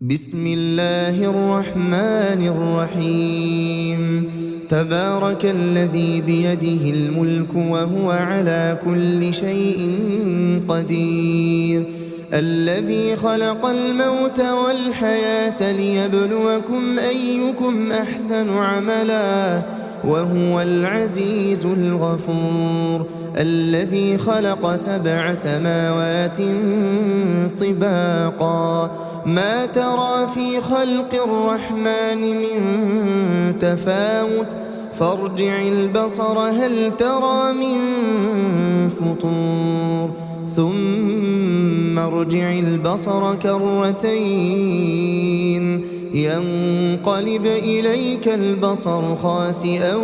بسم الله الرحمن الرحيم. تبارك الذي بيده الملك وهو على كل شيء قدير، الذي خلق الموت والحياة ليبلوكم أيكم أحسن عملا وهو العزيز الغفور، الذي خلق 7 سماوات طباقا ما ترى في خلق الرحمن من تفاوت فارجع البصر هل ترى من فطور ثم ارجع البصر كرتين ينقلب إليك البصر خاسئا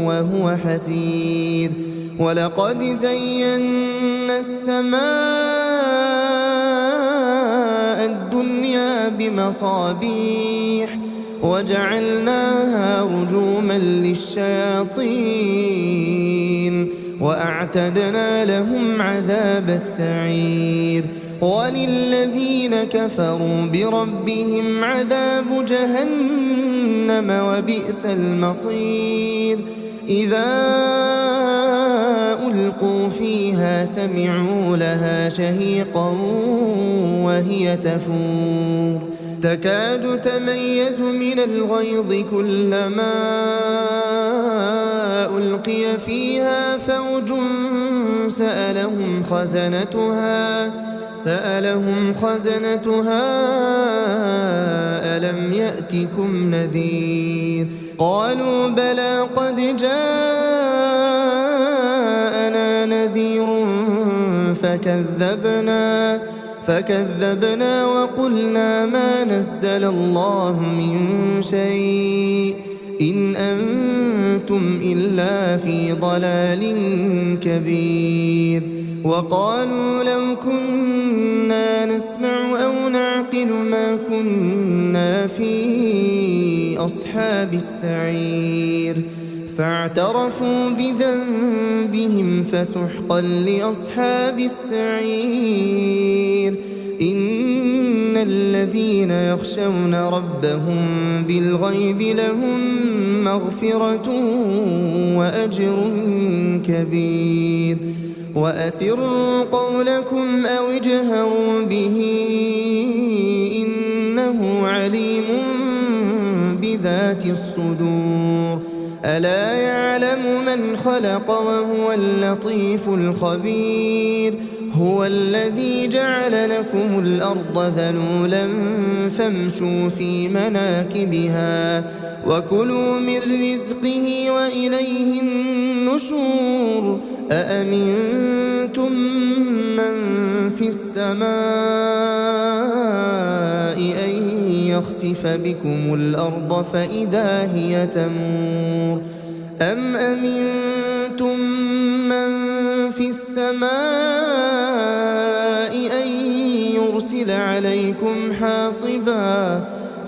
وهو حسير، ولقد زينا السماء الدنيا بمصابيح وجعلناها رجوما للشياطين وأعتدنا لهم عذاب السعير، وللذين كفروا بربهم عذاب جهنم وبئس المصير. إذا ألقوا فيها سمعوا لها شهيقا وهي تفور تكاد تميز من الغيظ كلما ألقي فيها فوج سألهم خزنتها ألم يأتكم نذير؟ قالوا بلى قد جاءنا نذير فكذبنا وقلنا ما نزل الله من شيء إن أنتم إلا في ضلال كبير. وقالوا لو كنا نسمع أو نعقل ما كنا في أصحاب السعير، فاعترفوا بذنبهم فسحقا لأصحاب السعير. إن الذين يخشون ربهم بالغيب لهم مغفرة وأجر كبير. وأسروا قولكم أو اجهروا به إنه عليم بذات الصدور. ألا يعلم من خلق وهو اللطيف الخبير. هو الذي جعل لكم الأرض ذلولا فامشوا في مناكبها وكلوا من رزقه وإليه النشور. أأمنتم من في السماء أن يخسف بكم الأرض فإذا هي تمور أم أمنتم من في السماء أن يرسل عليكم حاصبا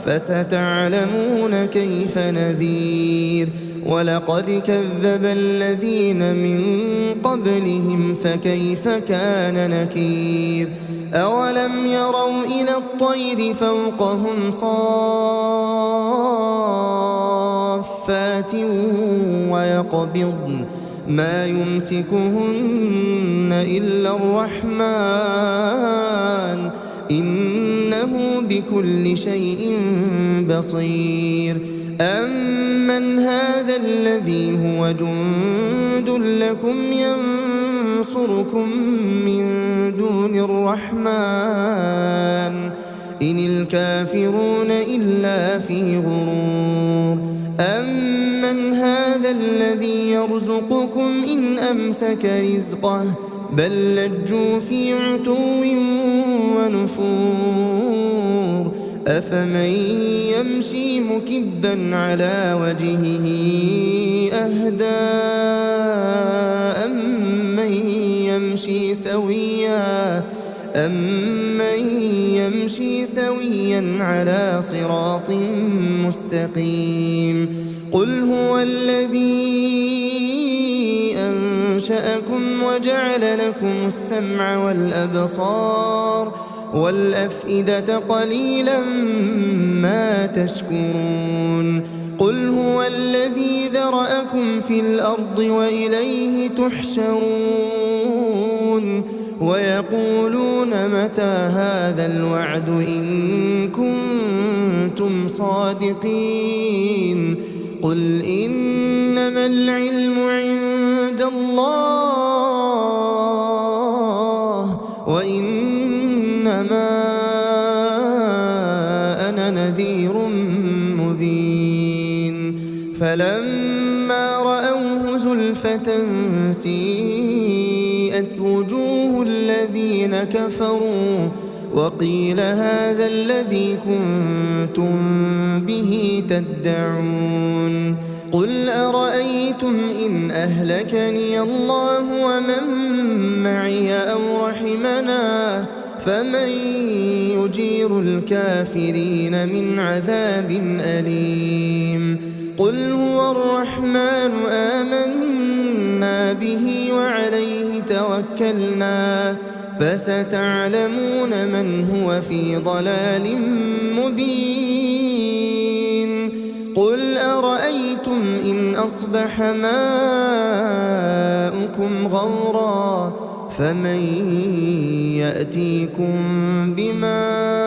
فستعلمون كيف نذير. ولقد كذب الذين من قبلهم فكيف كان نكير. أولم يروا إلى الطير فوقهم صافات ويقبضن ما يمسكهن إلا الرحمن إنه بكل شيء بصير. أمن هذا الذي هو جند لكم ينصركم من دون الرحمن إن الكافرون إلا في غرور. أمن هذا الذي يرزقكم إن أمسك رزقه بل لجوا في عتو ونفور. أفمن يمشي مكبا على وجهه أهدى أمن يمشي سويا على صراط مستقيم. قل هو الذي أنشأكم وجعل لكم السمع والأبصار والأفئدة قليلا ما تشكرون قل هو الذي ذرأكم في الأرض وإليه تحشرون ويقولون متى هذا الوعد إن كنتم صادقين قل إنما العلم عند الله وإنما أنا نذير مبين فلما رأوه زلفة سيئت وجوه الذين كفروا وقيل هذا الذي كنتم به تدعون قل أرأيتم إن أهلكني الله ومن معي أو رحمنا فمن يجير الكافرين من عذاب أليم قل هو الرحمن آمنا به وعليه توكلنا فستعلمون من هو في ضلال مبين قل أرأيتم إن أصبح ماؤكم غورا فمن يأتيكم بماء